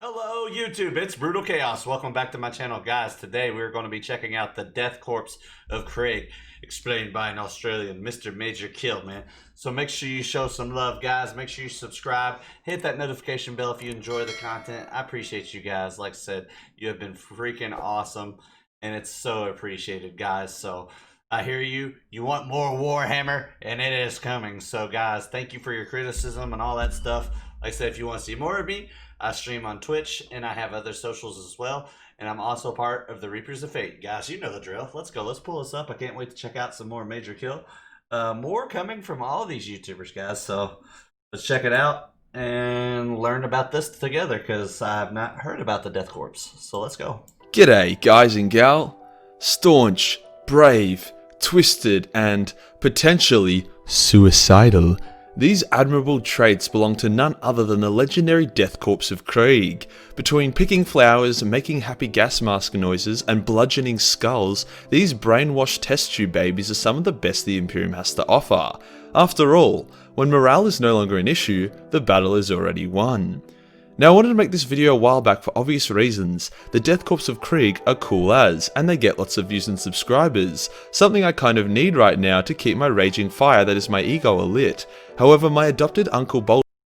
Hello YouTube, it's Brutal Chaos. Welcome back to my channel, guys. Today we're going to be checking out the Death Korps of Krieg, explained by an Australian, Mr. Majorkill, man. So make sure you show some love, guys. Make sure you subscribe. Hit that notification bell if you enjoy the content. I appreciate you guys. Like I said, you have been freaking awesome, and it's so appreciated, guys. So I hear you. You want more Warhammer, and it is coming. So guys, thank you for your criticism and all that stuff. Like I said, if you want to see more of me, I stream on Twitch, and I have other socials as well. And I'm also part of the Reapers of Fate. Guys, you know the drill. Let's go. Let's pull this up. I can't wait to check out some more Majorkill. More coming from all of these YouTubers, guys. So let's check it out and learn about this together, because I have not heard about the Death Korps. So let's go. G'day, guys and gal. Staunch, brave, twisted, and potentially suicidal. These admirable traits belong to none other than the legendary Death Korps of Krieg. Between picking flowers, making happy gas mask noises, and bludgeoning skulls, these brainwashed test tube babies are some of the best the Imperium has to offer. After all, when morale is no longer an issue, the battle is already won. Now, I wanted to make this video a while back for obvious reasons. The Death Korps of Krieg are cool as, and they get lots of views and subscribers, something I kind of need right now to keep my raging fire that is my ego alit. However, my adopted uncle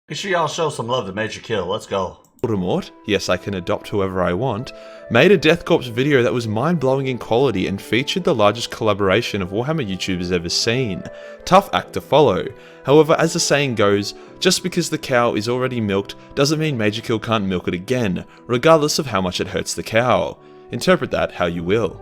Make sure y'all show some love to Majorkill. Let's go. Voldemort, yes, I can adopt whoever I want, made a Death Korps video that was mind-blowing in quality and featured the largest collaboration of Warhammer YouTubers ever seen. Tough act to follow. However, as the saying goes, just because the cow is already milked doesn't mean Majorkill can't milk it again, regardless of how much it hurts the cow. Interpret that how you will.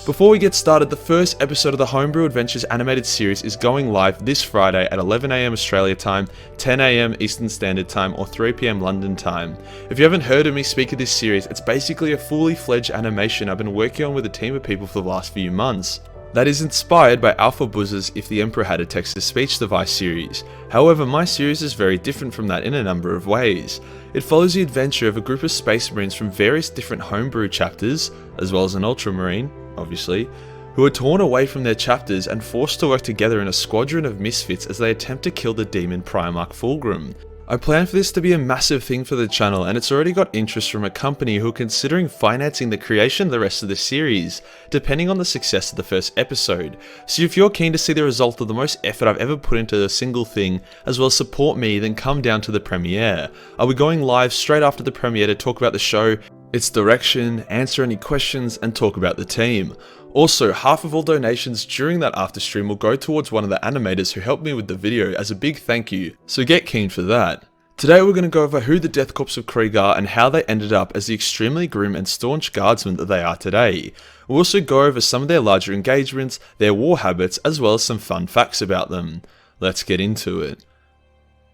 Before we get started, the first episode of the Homebrew Adventures animated series is going live this Friday at 11 AM Australia time, 10 AM Eastern Standard Time, or 3 PM London time. If you haven't heard of me speak of this series, it's basically a fully fledged animation I've been working on with a team of people for the last few months. That is inspired by Alpha Buzz's If the Emperor Had a Text-to-Speech device series. However, my series is very different from that in a number of ways. It follows the adventure of a group of Space Marines from various different homebrew chapters, as well as an Ultramarine, obviously, who are torn away from their chapters and forced to work together in a squadron of misfits as they attempt to kill the demon Primarch Fulgrim. I plan for this to be a massive thing for the channel, and it's already got interest from a company who are considering financing the creation of the rest of the series, depending on the success of the first episode. So if you're keen to see the result of the most effort I've ever put into a single thing, as well as support me, then come down to the premiere. I'll be going live straight after the premiere to talk about the show, its direction, answer any questions, and talk about the team. Also, half of all donations during that after stream will go towards one of the animators who helped me with the video as a big thank you, so get keen for that. Today we're going to go over who the Death Korps of Krieg are and how they ended up as the extremely grim and staunch guardsmen that they are today. We'll also go over some of their larger engagements, their war habits, as well as some fun facts about them. Let's get into it.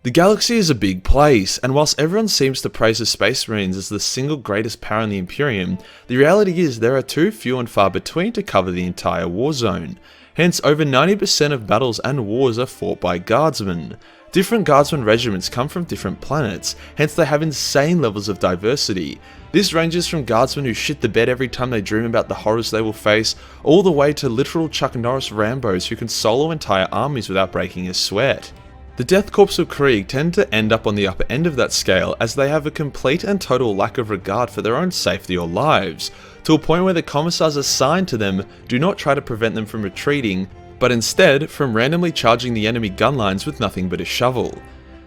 The galaxy is a big place, and whilst everyone seems to praise the Space Marines as the single greatest power in the Imperium, the reality is there are too few and far between to cover the entire war zone. Hence, over 90% of battles and wars are fought by guardsmen. Different guardsmen regiments come from different planets, hence they have insane levels of diversity. This ranges from guardsmen who shit the bed every time they dream about the horrors they will face, all the way to literal Chuck Norris Rambos who can solo entire armies without breaking a sweat. The Death Korps of Krieg tend to end up on the upper end of that scale, as they have a complete and total lack of regard for their own safety or lives, to a point where the commissars assigned to them do not try to prevent them from retreating, but instead from randomly charging the enemy gun lines with nothing but a shovel.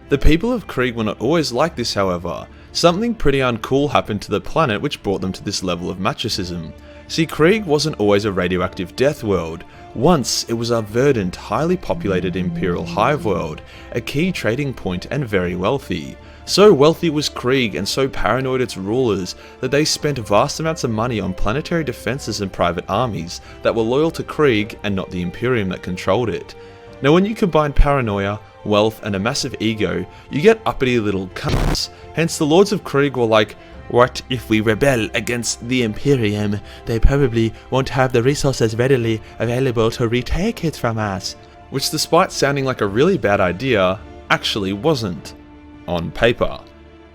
The people of Krieg were not always like this, however. Something pretty uncool happened to the planet which brought them to this level of machoism. See, Krieg wasn't always a radioactive death world. Once, it was a verdant, highly populated imperial hive world, a key trading point and very wealthy. So wealthy was Krieg and so paranoid its rulers that they spent vast amounts of money on planetary defences and private armies that were loyal to Krieg and not the Imperium that controlled it. Now when you combine paranoia, wealth and a massive ego, you get uppity little cunts. Hence the Lords of Krieg were like, what if we rebel against the Imperium? They probably won't have the resources readily available to retake it from us. Which, despite sounding like a really bad idea, actually wasn't. On paper.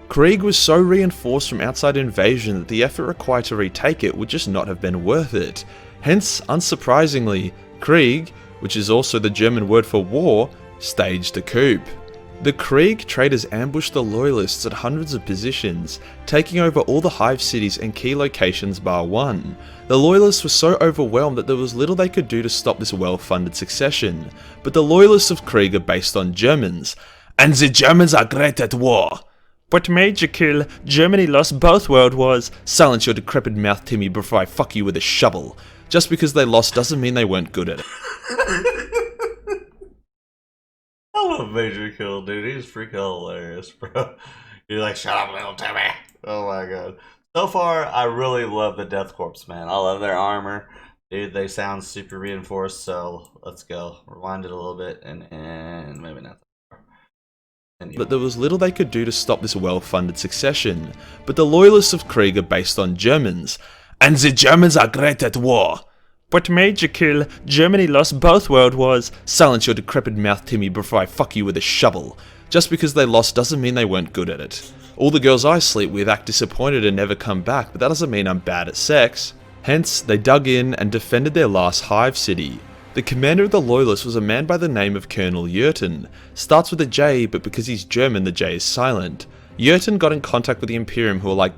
Krieg was so reinforced from outside invasion that the effort required to retake it would just not have been worth it. Hence, unsurprisingly, Krieg, which is also the German word for war, staged a coup. The Krieg traders ambushed the Loyalists at hundreds of positions, taking over all the hive cities and key locations bar one. The Loyalists were so overwhelmed that there was little they could do to stop this well-funded succession, but the Loyalists of Krieg are based on Germans, and the Germans are great at war. But Majorkill, Germany lost both world wars. Silence your decrepit mouth, Timmy, before I fuck you with a shovel. Just because they lost doesn't mean they weren't good at it. I love Majorkill, dude. He's freaking hilarious, bro. You're like, shut up, little Timmy. Oh my god. So far, I really love the Death Korps, man. I love their armor. Dude, they sound super reinforced, so let's go. Rewind it a little bit, and maybe not. But there was little they could do to stop this well-funded succession. But the Loyalists of Krieg are based on Germans, and the Germans are great at war. But Majorkill, Germany lost both world wars. Silence your decrepit mouth, Timmy, before I fuck you with a shovel. Just because they lost doesn't mean they weren't good at it. All the girls I sleep with act disappointed and never come back, but that doesn't mean I'm bad at sex. Hence, they dug in and defended their last hive city. The commander of the Loyalists was a man by the name of Colonel Jurten. Starts with a J, but because he's German, the J is silent. Jurten got in contact with the Imperium, who were like,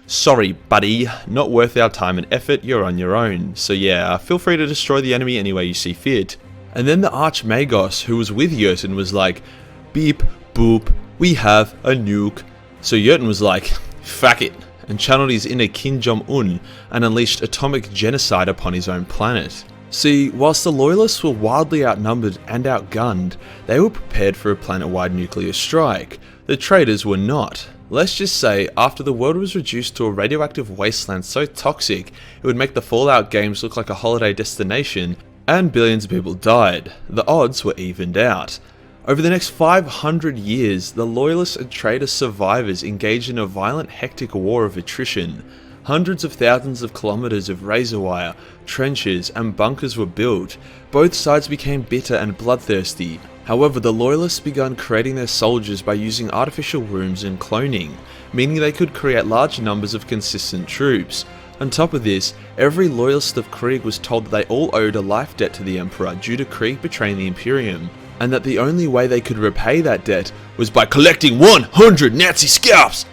sorry, buddy, not worth our time and effort, you're on your own. So yeah, feel free to destroy the enemy any way you see fit. And then the Archmagos, who was with Jurten, was like, beep, boop, we have a nuke. So Jurten was like, fuck it, and channeled his inner Kim Jong-un and unleashed atomic genocide upon his own planet. See, whilst the Loyalists were wildly outnumbered and outgunned, they were prepared for a planet-wide nuclear strike. The traitors were not. Let's just say, after the world was reduced to a radioactive wasteland so toxic, it would make the Fallout games look like a holiday destination, and billions of people died. The odds were evened out. Over the next 500 years, the Loyalists and traitor survivors engaged in a violent, hectic war of attrition. Hundreds of thousands of kilometers of razor wire, trenches, and bunkers were built. Both sides became bitter and bloodthirsty. However, the Loyalists began creating their soldiers by using artificial wombs and cloning, meaning they could create large numbers of consistent troops. On top of this, every Loyalist of Krieg was told that they all owed a life debt to the Emperor due to Krieg betraying the Imperium, and that the only way they could repay that debt was by collecting 100 Nazi scalps!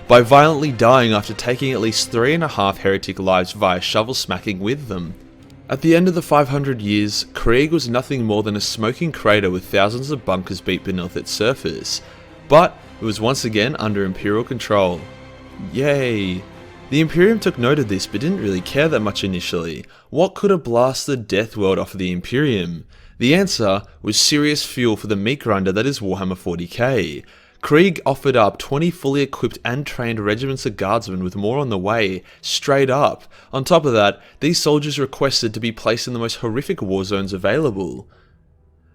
By violently dying after taking at least 3.5 heretic lives via shovel smacking with them. At the end of the 500 years, Krieg was nothing more than a smoking crater with thousands of bunkers beat beneath its surface. But it was once again under Imperial control. Yay! The Imperium took note of this but didn't really care that much initially. What could have blasted Death World off of the Imperium? The answer was serious fuel for the meat grinder that is Warhammer 40k. Krieg offered up 20 fully equipped and trained regiments of guardsmen with more on the way, straight up. On top of that, these soldiers requested to be placed in the most horrific war zones available.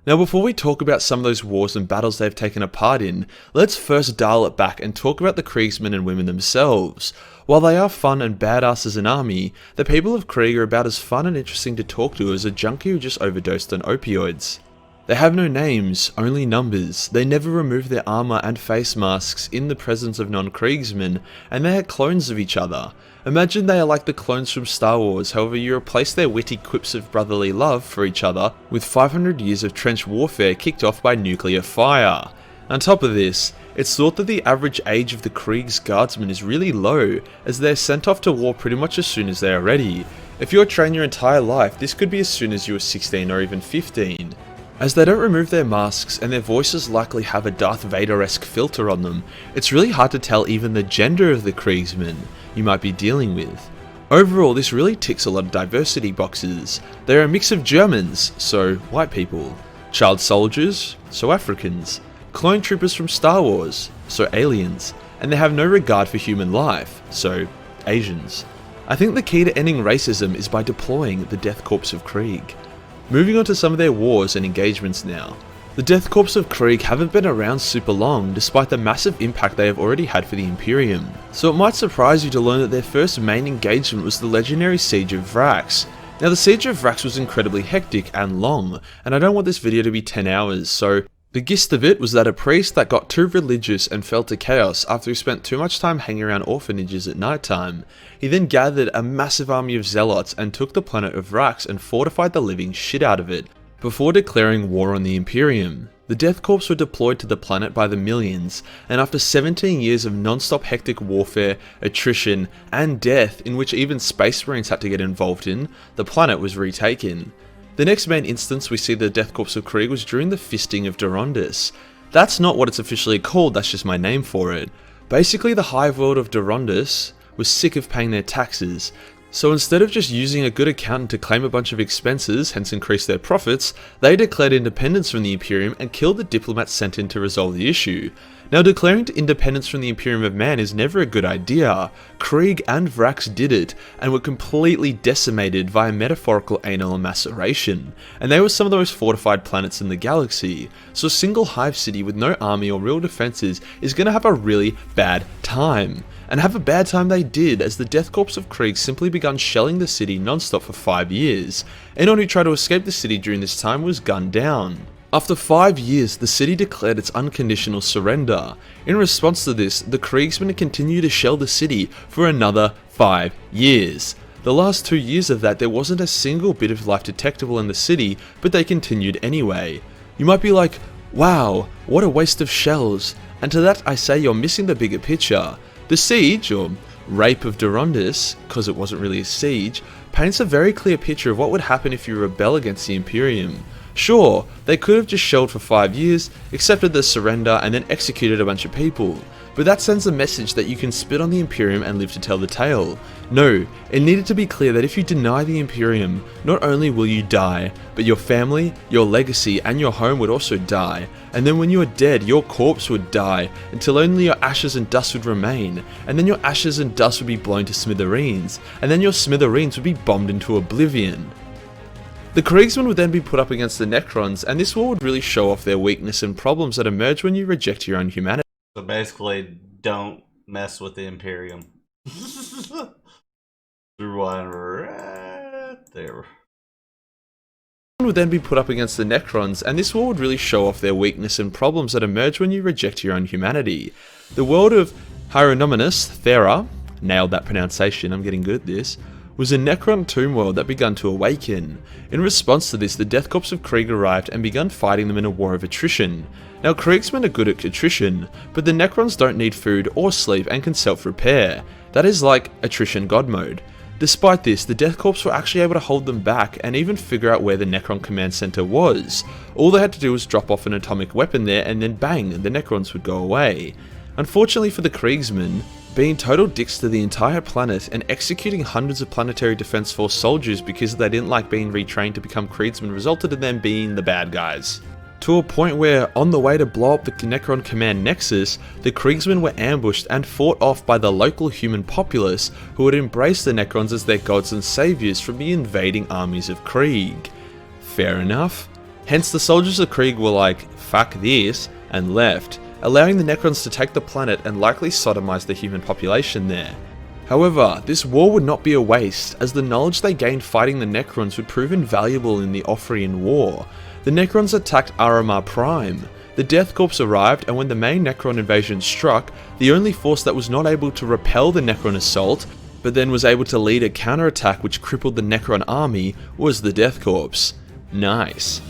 Now before we talk about some of those wars and battles they've taken a part in, let's first dial it back and talk about the Kriegsmen and women themselves. While they are fun and badass as an army, the people of Krieg are about as fun and interesting to talk to as a junkie who just overdosed on opioids. They have no names, only numbers. They never remove their armor and face masks in the presence of non-Kriegsmen, and they are clones of each other. Imagine they are like the clones from Star Wars, however you replace their witty quips of brotherly love for each other with 500 years of trench warfare kicked off by nuclear fire. On top of this, it's thought that the average age of the Krieg's guardsmen is really low, as they're sent off to war pretty much as soon as they are ready. If you're trained your entire life, this could be as soon as you were 16 or even 15. As they don't remove their masks and their voices likely have a Darth Vader-esque filter on them, it's really hard to tell even the gender of the Kriegsmen you might be dealing with. Overall, this really ticks a lot of diversity boxes. They're a mix of Germans, so white people, child soldiers, so Africans, clone troopers from Star Wars, so aliens, and they have no regard for human life, so Asians. I think the key to ending racism is by deploying the Death Korps of Krieg. Moving on to some of their wars and engagements now. The Death Korps of Krieg haven't been around super long despite the massive impact they have already had for the Imperium, so it might surprise you to learn that their first main engagement was the legendary Siege of Vrax. Now the Siege of Vrax was incredibly hectic and long, and I don't want this video to be 10 hours, so the gist of it was that a priest that got too religious and fell to chaos after he spent too much time hanging around orphanages at night time. He then gathered a massive army of zealots and took the planet of Vrax and fortified the living shit out of it, before declaring war on the Imperium. The Death Korps were deployed to the planet by the millions, and after 17 years of non-stop hectic warfare, attrition, and death in which even Space Marines had to get involved in, the planet was retaken. The next main instance we see the Death Korps of Krieg was during the Fisting of Durandus. That's not what it's officially called, that's just my name for it. Basically, the Hive World of Durandus was sick of paying their taxes, so instead of just using a good accountant to claim a bunch of expenses, hence increase their profits, they declared independence from the Imperium and killed the diplomats sent in to resolve the issue. Now, declaring independence from the Imperium of Man is never a good idea. Krieg and Vrax did it, and were completely decimated via metaphorical anal maceration, and they were some of the most fortified planets in the galaxy, so a single hive city with no army or real defenses is going to have a really bad time. And have a bad time they did, as the Death Korps of Krieg simply begun shelling the city non-stop for 5 years. Anyone who tried to escape the city during this time was gunned down. After 5 years, the city declared its unconditional surrender. In response to this, the Kriegsmen continued to shell the city for another 5 years. The last 2 years of that, there wasn't a single bit of life detectable in the city, but they continued anyway. You might be like, wow, what a waste of shells. And to that I say you're missing the bigger picture. The siege, or rape of Durandus, because it wasn't really a siege, paints a very clear picture of what would happen if you rebel against the Imperium. Sure, they could have just shelled for 5 years, accepted the surrender, and then executed a bunch of people, but that sends a message that you can spit on the Imperium and live to tell the tale. No, it needed to be clear that if you deny the Imperium, not only will you die, but your family, your legacy, and your home would also die, and then when you are dead, your corpse would die, until only your ashes and dust would remain, and then your ashes and dust would be blown to smithereens, and then your smithereens would be bombed into oblivion. The Kriegsmen would then be put up against the Necrons, and this war would really show off their weakness and problems that emerge when you reject your own humanity. So basically, don't mess with the Imperium. Through one right there. Would then be put up against the Necrons, and this war would really show off their weakness and problems that emerge when you reject your own humanity. The world of Hieronominus Thera, nailed that pronunciation, I'm getting good at this, was a Necron tomb world that began to awaken. In response to this, the Death Korps of Krieg arrived and began fighting them in a war of attrition. Now, Kriegsmen are good at attrition, but the Necrons don't need food or sleep and can self-repair. That is like attrition god mode. Despite this, the Death Korps were actually able to hold them back and even figure out where the Necron command center was. All they had to do was drop off an atomic weapon there, and then bang, the Necrons would go away. Unfortunately for the Kriegsmen, being total dicks to the entire planet and executing hundreds of Planetary Defense Force soldiers because they didn't like being retrained to become Kriegsmen resulted in them being the bad guys. To a point where, on the way to blow up the Necron command nexus, the Kriegsmen were ambushed and fought off by the local human populace who had embraced the Necrons as their gods and saviors from the invading armies of Krieg. Fair enough. Hence the soldiers of Krieg were like, fuck this, and left, allowing the Necrons to take the planet and likely sodomize the human population there. However, this war would not be a waste, as the knowledge they gained fighting the Necrons would prove invaluable in the Offrian War. The Necrons attacked Aramar Prime. The Death Korps arrived, and when the main Necron invasion struck, the only force that was not able to repel the Necron assault, but then was able to lead a counterattack which crippled the Necron army, was the Death Korps. Nice.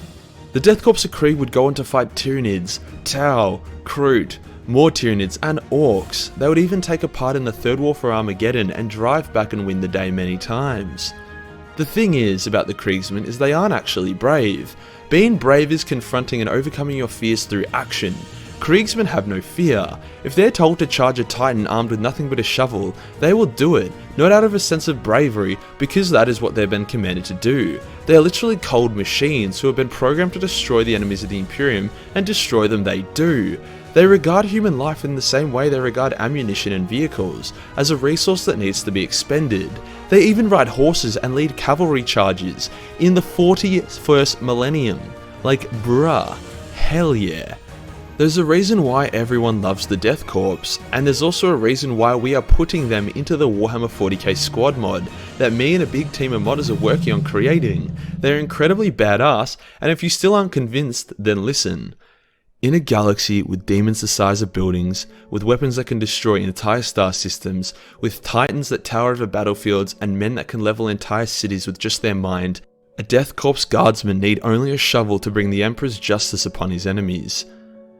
The Death Korps of Krieg would go on to fight Tyranids, Tau, Kroot, more Tyranids, and Orcs. They would even take a part in the Third War for Armageddon and drive back and win the day many times. The thing is about the Kriegsmen is they aren't actually brave. Being brave is confronting and overcoming your fears through action. Kriegsmen have no fear. If they're told to charge a Titan armed with nothing but a shovel, they will do it, not out of a sense of bravery, because that is what they've been commanded to do. They are literally cold machines who have been programmed to destroy the enemies of the Imperium, and destroy them they do. They regard human life in the same way they regard ammunition and vehicles, as a resource that needs to be expended. They even ride horses and lead cavalry charges in the 41st millennium. Like, bruh, hell yeah. There's a reason why everyone loves the Death Korps, and there's also a reason why we are putting them into the Warhammer 40k squad mod that me and a big team of modders are working on creating. They're incredibly badass, and if you still aren't convinced, then listen. In a galaxy with demons the size of buildings, with weapons that can destroy entire star systems, with titans that tower over battlefields and men that can level entire cities with just their mind, A Death Korps guardsman need only a shovel to bring the Emperor's justice upon his enemies.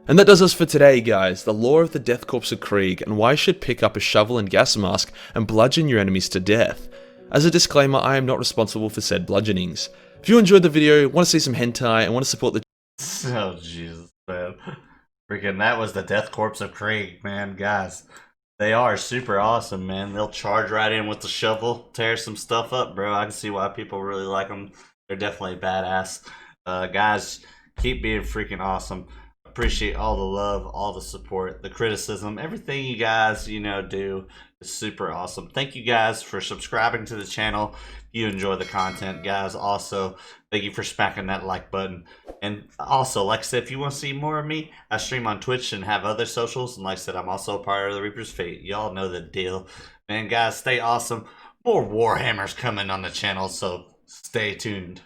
And that does us for today, guys, the lore of the Death Korps of Krieg and why you should pick up a shovel and gas mask and bludgeon your enemies to death. As a disclaimer, I am not responsible for said bludgeonings. If you enjoyed the video, want to see some hentai, and want to support the Oh, Jesus, man. Freaking, that was the Death Korps of Krieg, man, guys. They are super awesome, man. They'll charge right in with the shovel, tear some stuff up, bro. I can see why people really like them. They're definitely badass. Guys, keep being freaking awesome. Appreciate all the love, all the support, the criticism, everything you guys, do is super awesome. Thank you guys for subscribing to the channel. If you enjoy the content, guys, also, thank you for smacking that like button. And also, like I said, if you want to see more of me, I stream on Twitch and have other socials. And like I said, I'm also a part of the Reaper's Fate. Y'all know the deal. Man, guys, stay awesome. More Warhammers coming on the channel, so stay tuned.